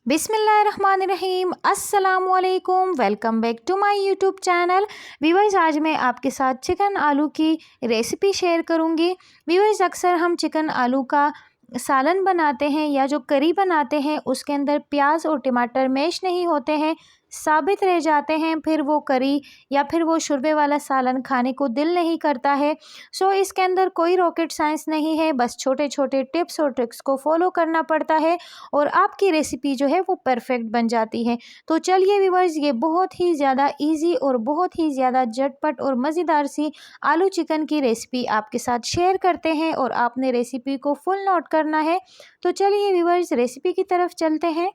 बिस्मिल्लाहिर्रहमानिर्रहीम अस्सलामुअलैकुम। Welcome back to my YouTube channel. Viewers, आज मैं आपके साथ चिकन आलू की रेसिपी शेयर करूंगी। व्यूअर्स, अक्सर हम चिकन आलू का सालन बनाते हैं या जो करी बनाते हैं उसके अंदर प्याज और टमाटर मैश नहीं होते हैं, साबित रह जाते हैं। फिर वो करी या फिर वो शुरबे वाला सालन खाने को दिल नहीं करता है। सो इसके अंदर कोई रॉकेट साइंस नहीं है, बस छोटे छोटे टिप्स और ट्रिक्स को फॉलो करना पड़ता है और आपकी रेसिपी जो है वो परफेक्ट बन जाती है। तो चलिए व्यूअर्स, ये बहुत ही ज़्यादा इजी और बहुत ही ज़्यादा झटपट और मज़ेदार सी आलू चिकन की रेसिपी आपके साथ शेयर करते हैं और आपने रेसिपी को फुल नोट करना है। तो चलिए व्यूअर्स, रेसिपी की तरफ चलते हैं।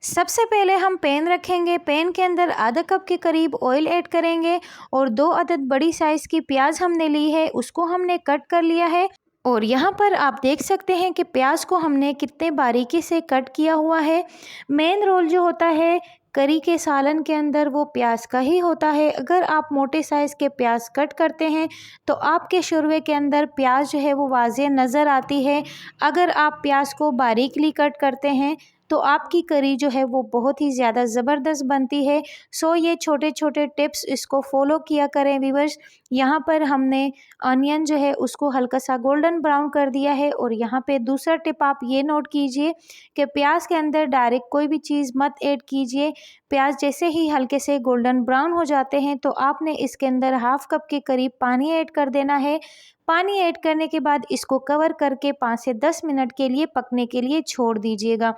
सबसे पहले हम पैन रखेंगे। पैन के अंदर आधा कप के करीब ऑयल ऐड करेंगे और 2 अदद बड़ी साइज़ की प्याज हमने ली है, उसको हमने कट कर लिया है। और यहाँ पर आप देख सकते हैं कि प्याज को हमने कितने बारीकी से कट किया हुआ है। मेन रोल जो होता है करी के सालन के अंदर वो प्याज का ही होता है। अगर आप मोटे साइज़ के प्याज कट करते हैं तो आपके शोरबे के अंदर प्याज जो है वो वाज़ेह नज़र आती है। अगर आप प्याज को बारीकली कट करते हैं तो आपकी करी जो है वो बहुत ही ज़्यादा ज़बरदस्त बनती है। सो ये छोटे छोटे टिप्स इसको फॉलो किया करें व्यूअर्स। यहाँ पर हमने अनियन जो है उसको हल्का सा गोल्डन ब्राउन कर दिया है। और यहाँ पे दूसरा टिप आप ये नोट कीजिए कि प्याज के अंदर डायरेक्ट कोई भी चीज़ मत ऐड कीजिए। प्याज जैसे ही हल्के से गोल्डन ब्राउन हो जाते हैं तो आपने इसके अंदर हाफ कप के करीब पानी ऐड कर देना है। पानी ऐड करने के बाद इसको कवर करके 5 से 10 मिनट के लिए पकने के लिए छोड़ दीजिएगा।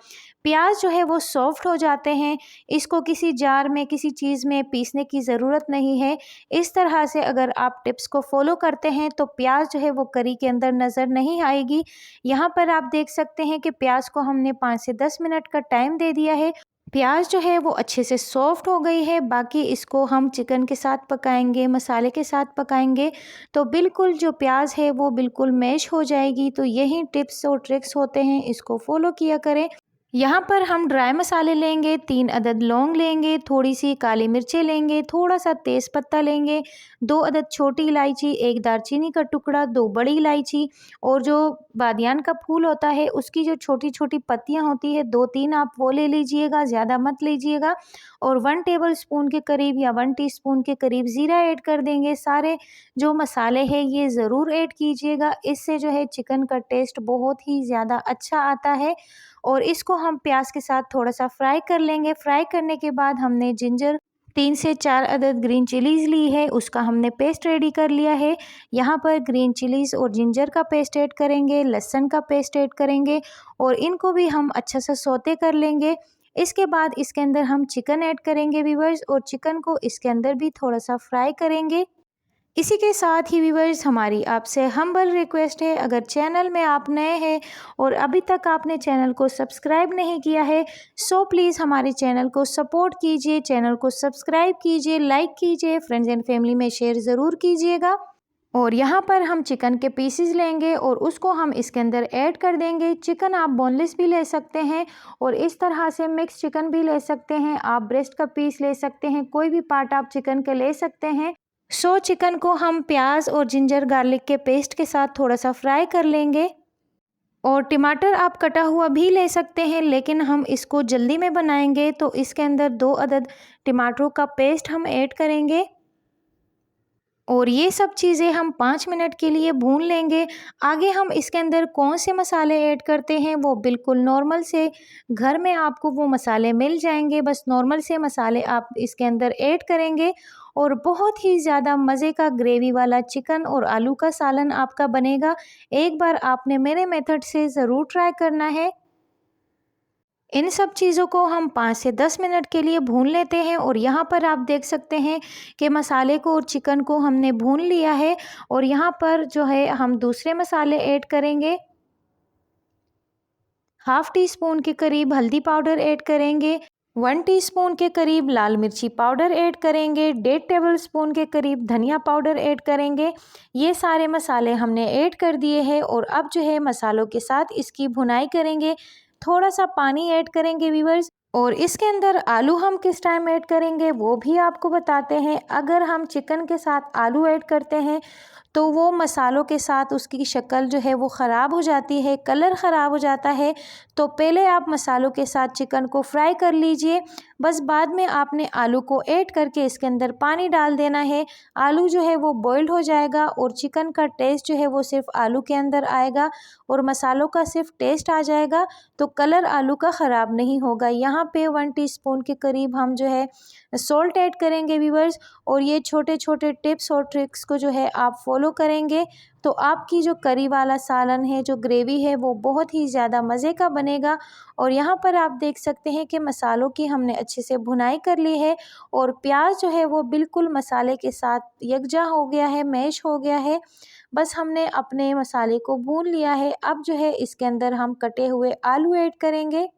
प्याज जो है वो सॉफ्ट हो जाते हैं। इसको किसी जार में किसी चीज़ में पीसने की ज़रूरत नहीं है। इस तरह से अगर आप टिप्स को फॉलो करते हैं तो प्याज जो है वो करी के अंदर नज़र नहीं आएगी। यहाँ पर आप देख सकते हैं कि प्याज को हमने 5 से 10 मिनट का टाइम दे दिया है। प्याज जो है वो अच्छे से सॉफ्ट हो गई है। बाकी इसको हम चिकन के साथ पकाएंगे, मसाले के साथ पकाएंगे तो बिल्कुल जो प्याज है वो बिल्कुल मैश हो जाएगी। तो यही टिप्स और ट्रिक्स होते हैं, इसको फॉलो किया करें। यहाँ पर हम ड्राई मसाले लेंगे, 3 अदद लौंग लेंगे, थोड़ी सी काली मिर्चें लेंगे, थोड़ा सा तेज़ पत्ता लेंगे, 2 अदद छोटी इलायची, 1 दालचीनी का टुकड़ा, 2 बड़ी इलायची और जो बादियान का फूल होता है उसकी जो छोटी छोटी पत्तियाँ होती है 2-3 आप वो ले लीजिएगा, ज़्यादा मत लीजिएगा। और 1 टेबल स्पून के करीब या 1 टीस्पून के करीब ज़ीरा ऐड कर देंगे। सारे जो मसाले हैं ये ज़रूर ऐड कीजिएगा, इससे जो है चिकन का टेस्ट बहुत ही ज़्यादा अच्छा आता है। और इसको हम प्याज के साथ थोड़ा सा फ्राई कर लेंगे। फ्राई करने के बाद हमने जिंजर 3 से 4 अदद ग्रीन चिलीज़ ली है, उसका हमने पेस्ट रेडी कर लिया है। यहाँ पर ग्रीन चिलीज़ और जिंजर का पेस्ट ऐड करेंगे, लहसुन का पेस्ट ऐड करेंगे और इनको भी हम अच्छा सा सौते कर लेंगे। इसके बाद इसके अंदर हम चिकन ऐड करेंगे व्यूअर्स और चिकन को इसके अंदर भी थोड़ा सा फ्राई करेंगे। इसी के साथ ही व्यूअर्स, हमारी आपसे हम्बल रिक्वेस्ट है, अगर चैनल में आप नए हैं और अभी तक आपने चैनल को सब्सक्राइब नहीं किया है सो प्लीज़ हमारे चैनल को सपोर्ट कीजिए, चैनल को सब्सक्राइब कीजिए, लाइक कीजिए, फ्रेंड्स एंड फैमिली में शेयर ज़रूर कीजिएगा। और यहाँ पर हम चिकन के पीसेस लेंगे और उसको हम इसके अंदर ऐड कर देंगे। चिकन आप बोनलेस भी ले सकते हैं और इस तरह से मिक्स चिकन भी ले सकते हैं। आप ब्रेस्ट का पीस ले सकते हैं, कोई भी पार्ट आप चिकन के ले सकते हैं। सो चिकन को हम प्याज और जिंजर गार्लिक के पेस्ट के साथ थोड़ा सा फ्राई कर लेंगे। और टमाटर आप कटा हुआ भी ले सकते हैं, लेकिन हम इसको जल्दी में बनाएंगे तो इसके अंदर 2 अदद टमाटरों का पेस्ट हम ऐड करेंगे। और ये सब चीज़ें हम 5 मिनट के लिए भून लेंगे। आगे हम इसके अंदर कौन से मसाले ऐड करते हैं वो बिल्कुल नॉर्मल से घर में आपको वो मसाले मिल जाएंगे। बस नॉर्मल से मसाले आप इसके अंदर ऐड करेंगे और बहुत ही ज़्यादा मज़े का ग्रेवी वाला चिकन और आलू का सालन आपका बनेगा। एक बार आपने मेरे मेथड से ज़रूर ट्राई करना है। इन सब चीज़ों को हम 5 से 10 मिनट के लिए भून लेते हैं। और यहाँ पर आप देख सकते हैं कि मसाले को और चिकन को हमने भून लिया है। और यहाँ पर जो है हम दूसरे मसाले ऐड करेंगे। हाफ टी स्पून के करीब हल्दी पाउडर ऐड करेंगे, 1 टीस्पून के करीब लाल मिर्ची पाउडर ऐड करेंगे, 1.5 टेबल स्पून के करीब धनिया पाउडर ऐड करेंगे। ये सारे मसाले हमने ऐड कर दिए हैं और अब जो है मसालों के साथ इसकी भुनाई करेंगे। थोड़ा सा पानी ऐड करेंगे व्यूअर्स। और इसके अंदर आलू हम किस टाइम ऐड करेंगे वो भी आपको बताते हैं। अगर हम चिकन के साथ आलू ऐड करते हैं तो वो मसालों के साथ उसकी शक्ल जो है वो ख़राब हो जाती है, कलर ख़राब हो जाता है। तो पहले आप मसालों के साथ चिकन को फ्राई कर लीजिए। बस बाद में आपने आलू को ऐड करके इसके अंदर पानी डाल देना है। आलू जो है वो बॉइल्ड हो जाएगा और चिकन का टेस्ट जो है वो सिर्फ आलू के अंदर आएगा और मसालों का सिर्फ टेस्ट आ जाएगा। तो कलर आलू का ख़राब नहीं होगा। यहाँ पे 1 टीस्पून के करीब हम जो है सॉल्ट ऐड करेंगे व्यूअर्स। और ये छोटे छोटे टिप्स और ट्रिक्स को जो है आप फॉलो करेंगे तो आपकी जो करी वाला सालन है, जो ग्रेवी है, वो बहुत ही ज़्यादा मज़े का बनेगा। और यहाँ पर आप देख सकते हैं कि मसालों की हमने अच्छे से भुनाई कर ली है और प्याज जो है वो बिल्कुल मसाले के साथ यकजा हो गया है, मैश हो गया है। बस हमने अपने मसाले को भून लिया है। अब जो है इसके अंदर हम कटे हुए आलू ऐड करेंगे।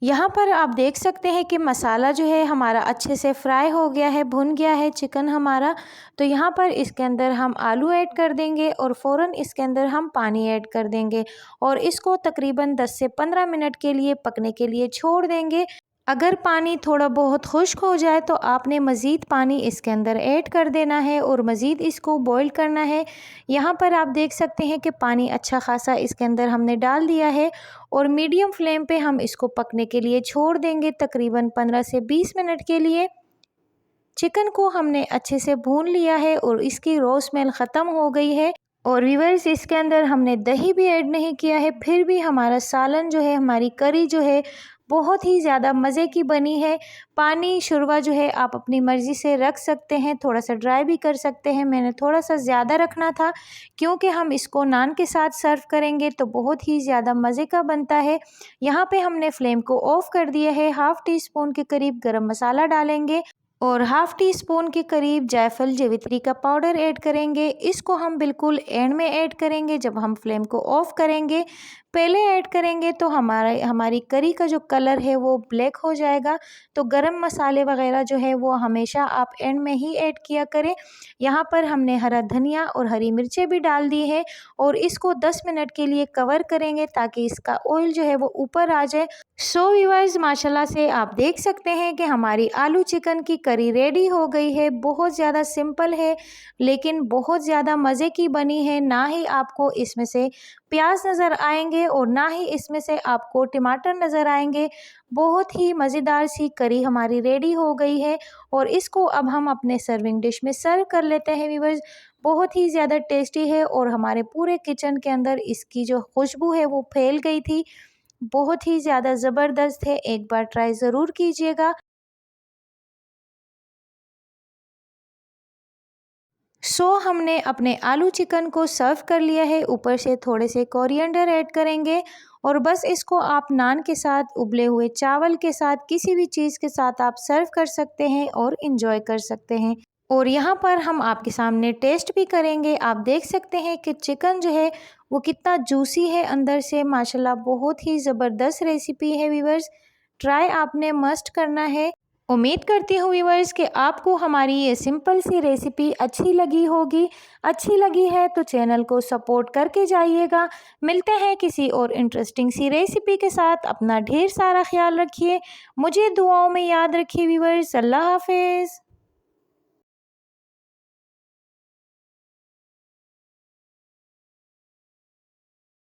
यहाँ पर आप देख सकते हैं कि मसाला जो है हमारा अच्छे से फ्राई हो गया है, भुन गया है चिकन हमारा। तो यहाँ पर इसके अंदर हम आलू ऐड कर देंगे और फ़ौरन इसके अंदर हम पानी ऐड कर देंगे और इसको तकरीबन 10 से 15 मिनट के लिए पकने के लिए छोड़ देंगे। अगर पानी थोड़ा बहुत खुश्क हो जाए तो आपने मज़ीद पानी इसके अंदर ऐड कर देना है और मज़ीद इसको बॉईल करना है। यहाँ पर आप देख सकते हैं कि पानी अच्छा खासा इसके अंदर हमने डाल दिया है और मीडियम फ्लेम पे हम इसको पकने के लिए छोड़ देंगे तकरीबन 15 से 20 मिनट के लिए। चिकन को हमने अच्छे से भून लिया है और इसकी रॉ स्मेल ख़त्म हो गई है। और व्यूअर्स, इसके अंदर हमने दही भी ऐड नहीं किया है, फिर भी हमारा सालन जो है, हमारी करी जो है, बहुत ही ज़्यादा मज़े की बनी है। पानी शुरवा जो है आप अपनी मर्ज़ी से रख सकते हैं, थोड़ा सा ड्राई भी कर सकते हैं। मैंने थोड़ा सा ज़्यादा रखना था क्योंकि हम इसको नान के साथ सर्व करेंगे तो बहुत ही ज़्यादा मज़े का बनता है। यहाँ पे हमने फ्लेम को ऑफ़ कर दिया है। हाफ़ टी स्पून के करीब गरम मसाला डालेंगे और हाफ़ टी स्पून के करीब जायफल जावित्री का पाउडर ऐड करेंगे। इसको हम बिल्कुल एंड में ऐड करेंगे जब हम फ्लेम को ऑफ़ करेंगे। पहले ऐड करेंगे तो हमारी करी का जो कलर है वो ब्लैक हो जाएगा। तो गरम मसाले वगैरह जो है वो हमेशा आप एंड में ही ऐड किया करें। यहाँ पर हमने हरा धनिया और हरी मिर्चें भी डाल दी है और इसको 10 मिनट के लिए कवर करेंगे ताकि इसका ऑयल जो है वो ऊपर आ जाए। सो व्यूअर्स, माशाल्लाह से आप देख सकते हैं कि हमारी आलू चिकन की करी रेडी हो गई है। बहुत ज़्यादा सिंपल है लेकिन बहुत ज़्यादा मज़े की बनी है। ना ही आपको इसमें से प्याज नज़र आएंगे और ना ही इसमें से आपको टमाटर नज़र आएंगे। बहुत ही मज़ेदार सी करी हमारी रेडी हो गई है और इसको अब हम अपने सर्विंग डिश में सर्व कर लेते हैं व्यूअर्स। बहुत ही ज़्यादा टेस्टी है और हमारे पूरे किचन के अंदर इसकी जो खुशबू है वो फैल गई थी। बहुत ही ज़्यादा ज़बरदस्त है, एक बार ट्राई ज़रूर कीजिएगा। हमने अपने आलू चिकन को सर्व कर लिया है। ऊपर से थोड़े से कोरिएंडर ऐड करेंगे और बस इसको आप नान के साथ, उबले हुए चावल के साथ, किसी भी चीज़ के साथ आप सर्व कर सकते हैं और इन्जॉय कर सकते हैं। और यहाँ पर हम आपके सामने टेस्ट भी करेंगे। आप देख सकते हैं कि चिकन जो है वो कितना जूसी है अंदर से, माशाल्लाह बहुत ही ज़बरदस्त रेसिपी है व्यूअर्स। ट्राई आपने मस्ट करना है। उम्मीद करती हूँ व्यूअर्स कि आपको हमारी ये सिंपल सी रेसिपी अच्छी लगी होगी। अच्छी लगी है तो चैनल को सपोर्ट करके जाइएगा। मिलते हैं किसी और इंटरेस्टिंग सी रेसिपी के साथ। अपना ढेर सारा ख्याल रखिए, मुझे दुआओं में याद रखिए व्यूअर्स। अल्लाह हाफिज़।